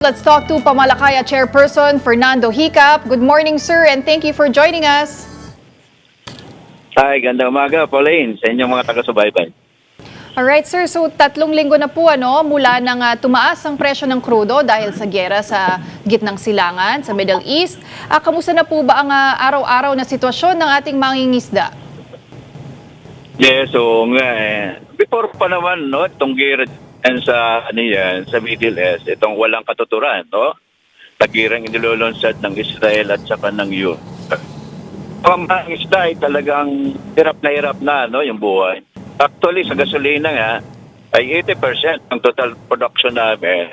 Let's talk to Pamalakaya Chairperson Fernando Hicap. Good morning, sir, and thank you for joining us. Hi, gandang umaga, Pauline, sa inyong mga taga-subaybay. Alright, sir. So, 3 linggo na po mula nang tumaas ang presyo ng krudo dahil sa gyera sa gitnang silangan sa Middle East. Kamusta na po ba ang araw-araw na sitwasyon ng ating mangingisda? Yes, so before pa naman, no, itong gira sa, sa Middle East, itong walang katuturan, no? Tagirang inilulunsad ng Israel at saka ng US. Ang mga isda ay talagang hirap na, no, yung buhay. Actually, sa gasolina nga, ay 80% ng total production namin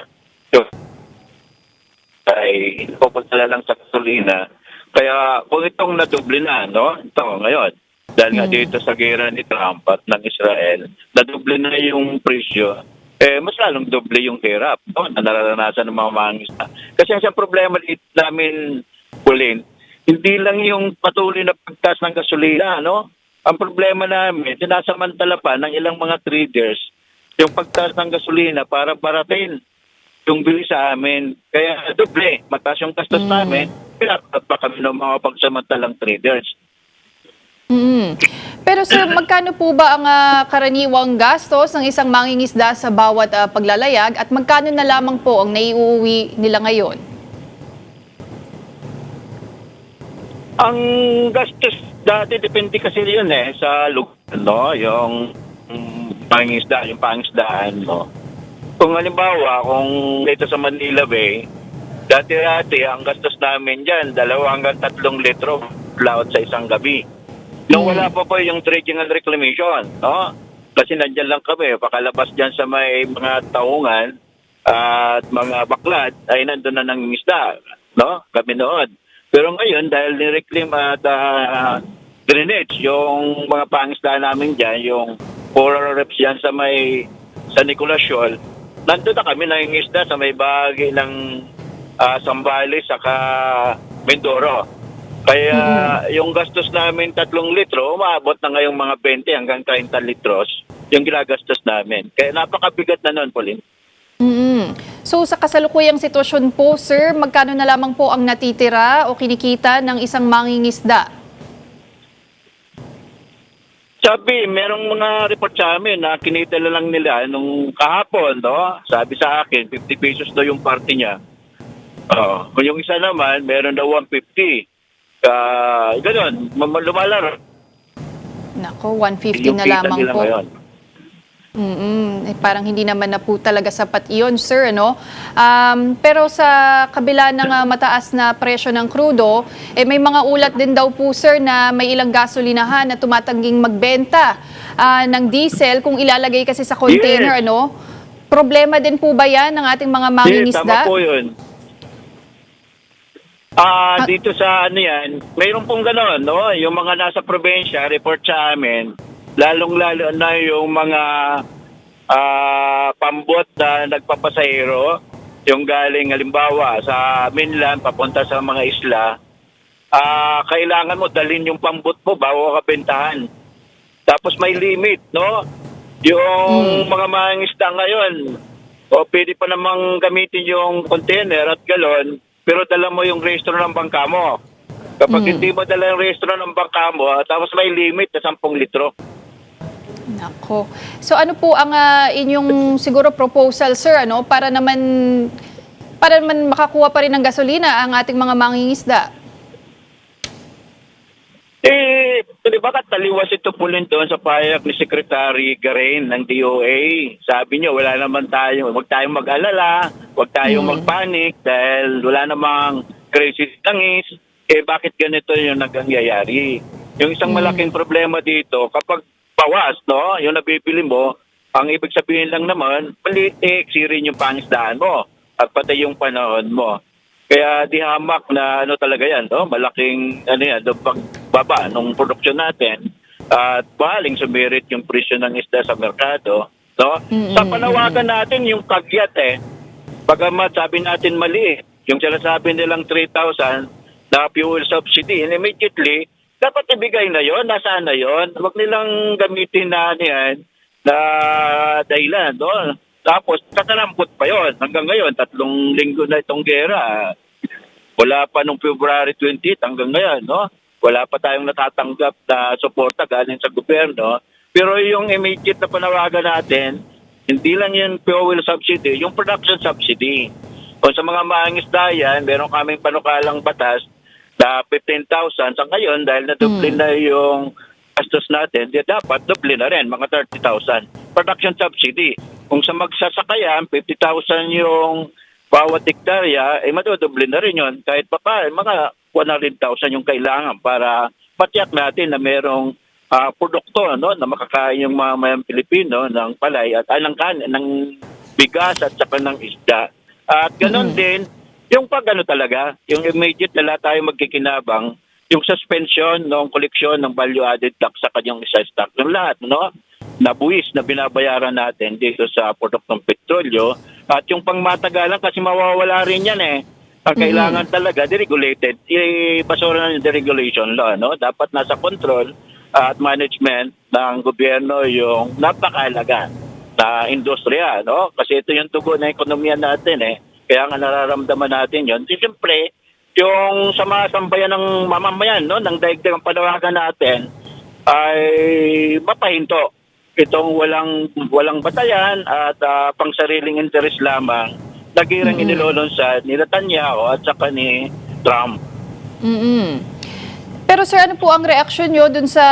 ay pupunta lang sa gasolina. Kaya kung itong nadoble na, no, ito ngayon, dahil nga dito sa gera ni Trump at ng Israel, nadoble na yung presyo, mas lalong doble yung hirap, no, na nararanasan ng mga mangisda. Kasi ang isang problema dito namin, Pauline, hindi lang yung patuloy na pagtaas ng gasolina, no? Ang problema namin, sinasamantala pa ng ilang mga traders yung pagtaas ng gasolina para parating yung bili sa amin. Kaya doble, mataas yung gastos namin, pinapat pa kami ng mga pagsamantalang traders. Pero sir, magkano po ba ang karaniwang gastos ng isang mangingisda sa bawat paglalayag at magkano na lamang po ang naiuwi nila ngayon? Ang gastos dati, depende kasi yun sa lugar, no? Yung pangisda, yung pangisdaan, no? Kung halimbawa, kung dito sa Manila Bay, dati-dati, ang gastos namin dyan, 2 hanggang 3 litro laot sa isang gabi. Nung wala pa po yung dredging and reclamation, no? Kasi nandyan lang kami, pakalabas dyan sa may mga taungan at mga baklad, ay nandun na ng isda, no? Kami noon. Pero ngayon, dahil ni-reclaim at drainage, yung mga pangisda namin dyan, yung 4 reps dyan sa may sa Nicolasol, nandun na kami nangingisda sa may bahagi ng Zambales saka Mindoro. Kaya yung gastos namin 3 litro, umaabot na ngayong mga 20 hanggang 30 litros yung ginagastos namin. Kaya napakabigat na nun, Pauline. So sa kasalukuyang sitwasyon po, sir, magkano na lamang po ang natitira o kinikita ng isang mangingisda? Sabi, merong mga report sa amin na kinita na lang nila nung kahapon, no? Sabi sa akin, 50 pesos daw yung parte niya. Kung yung isa naman, meron daw 150. Ganun, lumalaro. Nako, 150 Yung na kita lamang nila po. ngayon. Parang hindi naman na po talaga sapat iyon, sir, ano? Pero sa kabila ng mataas na presyo ng krudo, may mga ulat din daw po, sir, na may ilang gasolinahan na tumatangging magbenta ng diesel kung ilalagay kasi sa container, Yes. ano? Problema din po ba yan ng ating mga mangingisda? Tama po yun. Dito sa yan, mayroon pong gano'n, no? Yung mga nasa probinsya, report sa amin, lalong-lalo na yung mga pambot na nagpapasahero, yung galing halimbawa sa mainland papunta sa mga isla, kailangan mo dalhin yung pambot mo bago ka bentahan. Tapos may limit, no? Yung mga mangingisda ngayon, pwede pa namang gamitin yung container at galon, pero dala mo yung rehistro ng bangka mo. Kapag hindi mo dala yung rehistro ng bangka mo, tapos may limit na 10 litro. Nako. So ano po ang inyong siguro proposal, sir, ano, para naman makakuha pa rin ng gasolina ang ating mga mangingisda? Di ba taliwas ito Pauline doon sa payag ni Secretary Garain ng DOA. Sabi niyo, wag tayong mag-alala, wag tayong magpanik dahil wala namang crisis langis. Bakit ganito yung nangyayari? Yung isang malaking problema dito, kapag bawas, no, yung nabibili mo, ang ibig sabihin lang naman, maliit sirin yung pangisdaan mo at pati yung panahon mo. Kaya di hamak na talaga yan, no? Malaking pagbaba nung produksyon natin at bahaling sumirit yung presyo ng isda sa merkado, no? Sa panawagan natin yung kagyat bagamat sabi natin mali, yung sinasabi nilang 3,000 na fuel subsidy, and immediately dapat ibigay na yon, nasaan na yon? Huwag nilang gamitin na dahilan, no? Tapos, kakarampot pa yon. Hanggang ngayon, 3 linggo na itong gera. Wala pa nung February 28 hanggang ngayon, no? Wala pa tayong natatanggap na suporta galing sa gobyerno. Pero yung immediate na panawagan natin, hindi lang yung fuel subsidy, yung production subsidy. Kung sa mga mangingisda yan, meron kaming panukalang batas na 15,000. Sa ngayon, dahil na-double na yung gastos natin, di dapat double na rin, mga 30,000. Production subsidy. Kung sa magsasakayan, 50,000 yung bawat hektarya, madodoble na rin yun. Kahit pa mga 100,000 yung kailangan para matiyak natin na merong produkto, no, na makakain yung mga mayang Pilipino ng palay at ng bigas at saka ng isda. At ganoon din, yung talaga, yung immediate na lahat tayo magkikinabang, yung suspension ng koleksyon ng value-added tax sa kanyang isa-stock ng lahat, no? Na buwis na binabayaran natin dito sa produktong petrolyo at yung pangmatagalan kasi mawawala rin yan eh. Ang kailangan talaga, deregulated. Ibasura na yung deregulation law, no? Dapat nasa control at management ng gobyerno yung napakahalaga na industriya, no? Kasi ito yung tugon ng ekonomiya natin eh. Kaya nga nararamdaman natin yun. Siyempre, yung sa mga sambayan ng mamamayan, no, ng daigdig ang panawagan natin ay mapahinto itong walang batayan at pangsariling interes lamang nagirang inilulunsad ni Netanyahu at saka ni Trump. Pero sir, ano po ang reaksyon nyo dun sa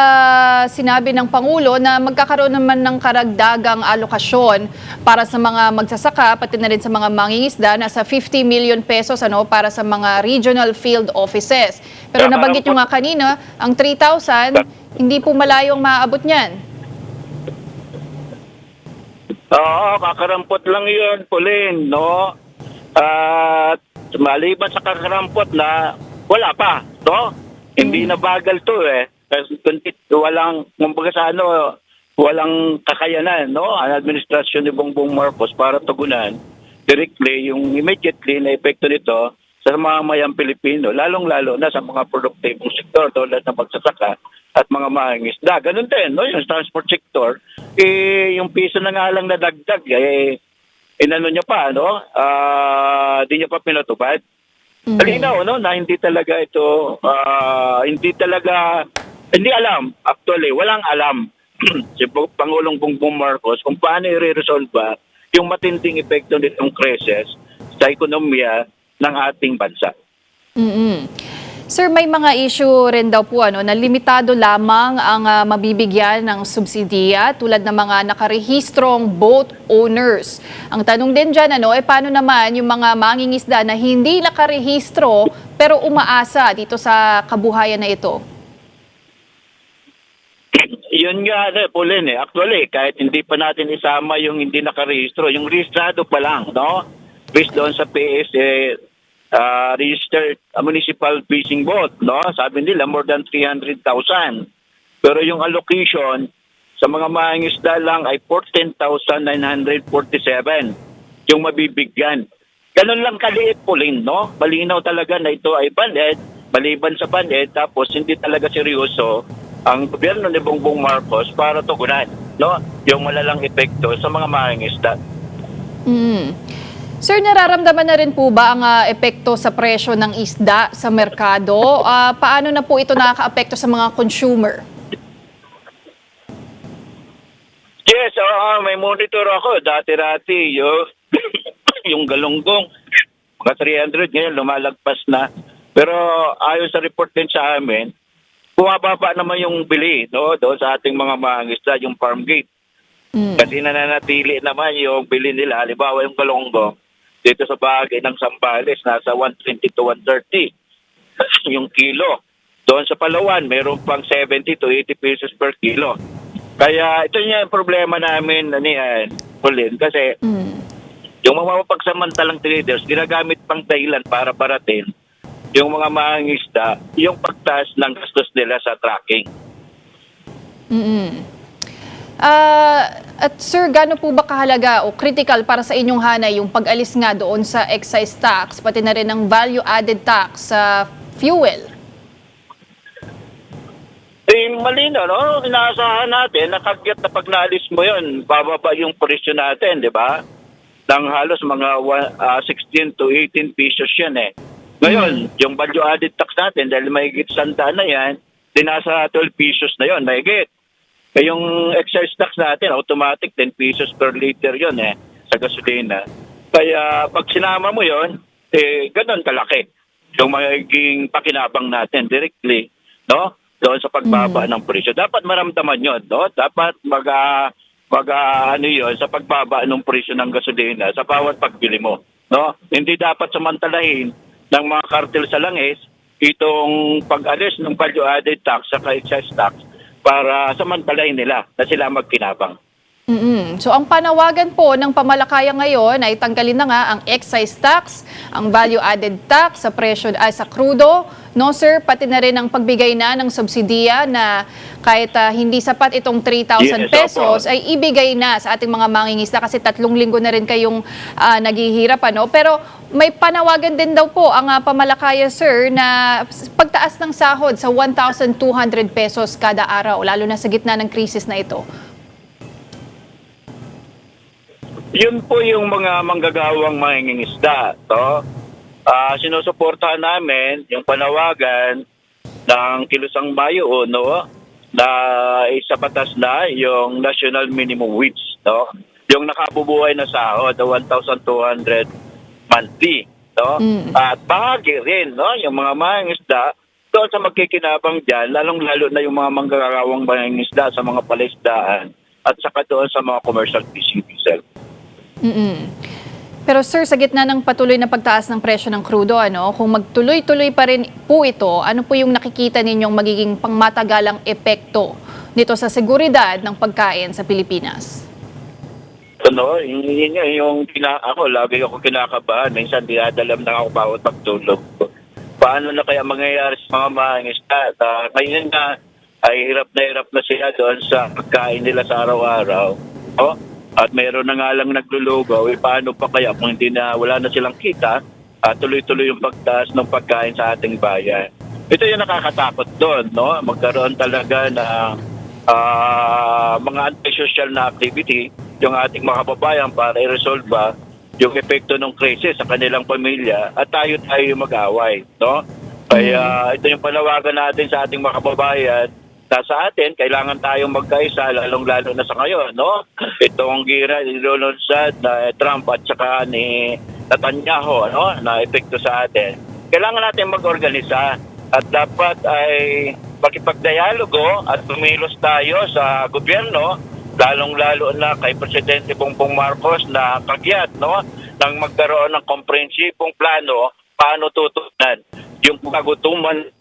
sinabi ng Pangulo na magkakaroon naman ng karagdagang alokasyon para sa mga magsasaka, pati na rin sa mga mangingisda, nasa 50 million pesos para sa mga regional field offices. Pero nabanggit nyo nga kanina, ang 3,000, hindi po malayong maaabot niyan. Oo, kakarampot lang yun, Pauline, no? At maliban sa kakarampot na wala pa, no? Hindi na bagal to eh. Kasi walang kakayanan, no? Ang administrasyon ni Bongbong Marcos para tugunan directly yung immediately na epekto nito sa mga mayang Pilipino, lalong-lalo na sa mga produktibong sektor tulad ng magsasaka at mga mangingisda. Ganun din, no? Yung transport sector, yung piso na nga lang na dagdag, inano niya pa, no? Di niya pa pinatupad. Malinaw, no, na hindi talaga ito, hindi alam, actually, walang alam si Pangulong Bongbong Marcos kung paano i-resolve yung matinding epekto nitong krisis sa ekonomiya ng ating bansa. Sir, may mga issue rin daw po na limitado lamang ang mabibigyan ng subsidiya tulad ng mga nakarehistrong boat owners. Ang tanong din dyan, paano naman yung mga mangingisda na hindi nakarehistro pero umaasa dito sa kabuhayan na ito? Yun nga, Pauline, actually, kahit hindi pa natin isama yung hindi nakarehistro, yung rehistrado pa lang, no? Based doon sa PSA, registered municipal fishing boat, no? Sabi nila more than 300,000. Pero yung allocation sa mga mangingisda lang ay 14,947 yung mabibigyan. Ganun lang kaliit, Pauline, no? Malinaw talaga na ito ay banded, maliban sa banded, tapos hindi talaga seryoso ang gobyerno ni Bongbong Marcos para tugunan, no? Yung malalang epekto sa mga mangingisda. Sir, nararamdaman na rin po ba ang epekto sa presyo ng isda sa merkado? Paano na po ito nakaka-apekto sa mga consumer? Yes, may monitor ako. Dati-rati, yung galunggong, mga 300 ngayon, lumalagpas na. Pero ayon sa report din sa amin, bumababa naman yung bili, no, doon sa ating mga mangingisda, yung farm gate. Kasi nananatili naman yung bili nila. Halimbawa yung galunggong, dito sa bagay ng Zambales, nasa 120 to 130 yung kilo. Doon sa Palawan, meron pang 70 to 80 pesos per kilo. Kaya ito yung problema namin, Pauline, kasi yung mga mapagsamantalang traders, ginagamit pang dahilan para baratin yung mga mangingisda, yung pagtaas ng gastos nila sa tracking. At sir, gaano po ba kahalaga o critical para sa inyong hanay yung pag-alis nga doon sa excise tax, pati na rin ng value-added tax sa fuel? Malino, no? Inaasahan natin na kagyat na pag naalis mo yun, bababa yung presyo natin, di ba? ng halos mga 16 to 18 pesos yan eh. Ngayon, yung value added tax natin, dahil mahigit 100 na yan, di nasa 12 pesos na yon, mahigit. Eh, yung excise tax natin, automatic 10 pesos per liter yon eh, sa gasolina. Kaya pag sinama mo yon, eh, ganun kalaki yung magiging pakinabang natin directly, no? Doon sa pagbaba ng presyo. Dapat maramdaman yon, no? Dapat ano yon sa pagbaba ng presyo ng gasolina sa bawat pagbili mo, no? Hindi dapat samantalahin ng mga kartel sa langis itong pag-alis ng value added tax sa excise tax para samantalahin nila na sila magkinabang. So ang panawagan po ng pamalakaya ngayon ay tanggalin na nga ang excise tax, ang value added tax sa presyo sa krudo, no sir, pati na rin ang pagbigay na ng subsidiya na kahit hindi sapat itong 3,000 Yes, pesos opo. ay ibigay na sa ating mga mangingisda kasi 3 linggo na rin kayong naghihirap ano. Pero may panawagan din daw po ang pamalakaya sir na pagtaas ng sahod sa 1,200 pesos kada araw lalo na sa gitna ng krisis na ito. Yun po yung mga manggagawang mangingisda. To. Sinusuportahan namin yung panawagan ng Kilusang Bayo no, na isa batas na yung national minimum wage. No? Yung nakabubuhay na sahod, 1,200 monthly. No? At bahagi rin no, yung mga mangingisda doon sa magkikinabang dyan, lalong-lalo na yung mga manggagawang mangingisda sa mga palaisdaan at saka doon sa mga commercial fishing vessel. Pero sir, sa gitna ng patuloy na pagtaas ng presyo ng krudo, kung magtuloy-tuloy pa rin po ito, ano po yung nakikita ninyong magiging pangmatagalang epekto nito sa seguridad ng pagkain sa Pilipinas? Ako, lagi ako kinakabahan. Minsan dinadalam na ako bawat pagtulog. Paano na kaya mangyayari sa mga mangingisda? Ngayon na ay hirap na sila doon sa pagkain nila sa araw-araw. At mayroon na nga lang naglulugaw, paano pa kaya kung wala na silang kita, tuloy-tuloy yung pagtaas ng pagkain sa ating bayan. Ito yung nakakatakot doon, no? Magkaroon talaga ng mga anti-social na activity yung ating mga kababayan para i-resolve yung epekto ng krisis sa kanilang pamilya at tayo mag-away, no? Kaya ito yung panawagan natin sa ating mga kababayan. Sa atin, kailangan tayong magkaisa, lalong-lalo na sa ngayon, no? Itong gira, nilulunsad na Trump at saka ni Netanyahu, no? Na epekto sa atin. Kailangan natin mag-organisa at dapat ay makipagdialogo at tumilos tayo sa gobyerno, lalong-lalo na kay Presidente Bongbong Marcos na kagyat, no? Nang magkaroon ng komprehensibong plano, paano tutunan yung kagutuman.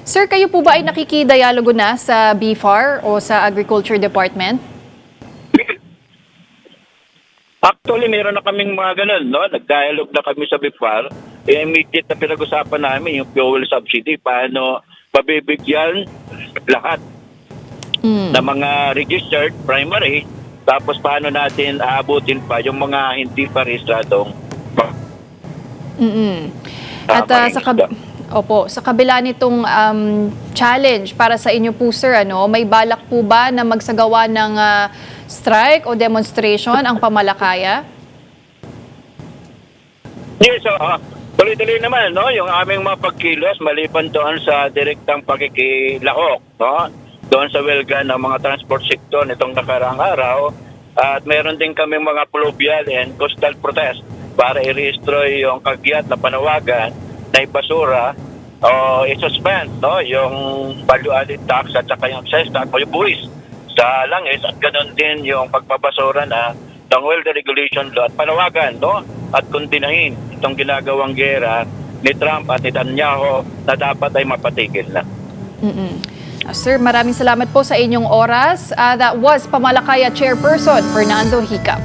Sir, kayo po ba ay nakikidialogo na sa BFAR o sa Agriculture Department? Actually, meron na kaming mga ganun, no? Nag-dialogue na kami sa BIFAR. Immediate na pinag-usapan namin yung fuel subsidy, paano mabibigyan lahat ng mga registered primary, tapos paano natin aabutin pa yung mga hindi pa rehistradong. At sa kabila nitong challenge para sa inyo po sir, may balak po ba na magsagawa ng strike o demonstration ang pamalakaya? Yes, tuloy-tuloy naman, no? Yung aming mga pagkilos maliban doon sa direktang pagkikilahok, no? Doon sa welga ng mga transport sector nitong nakaraang araw. At meron din kami mga pluvial and coastal protest para i-rehistro yung kagyat na panawagan na ibasura o i-suspend, no? Yung value added tax at saka yung excise tax o yung buwis sa langis at ganoon din yung pagpapasura na ng welga regulation law at panawagan, no? At kundinahin itong ginagawang gera ni Trump at Netanyahu na dapat ay mapatigil na. Sir, maraming salamat po sa inyong oras. That was Pamalakaya Chairperson Fernando Hicap.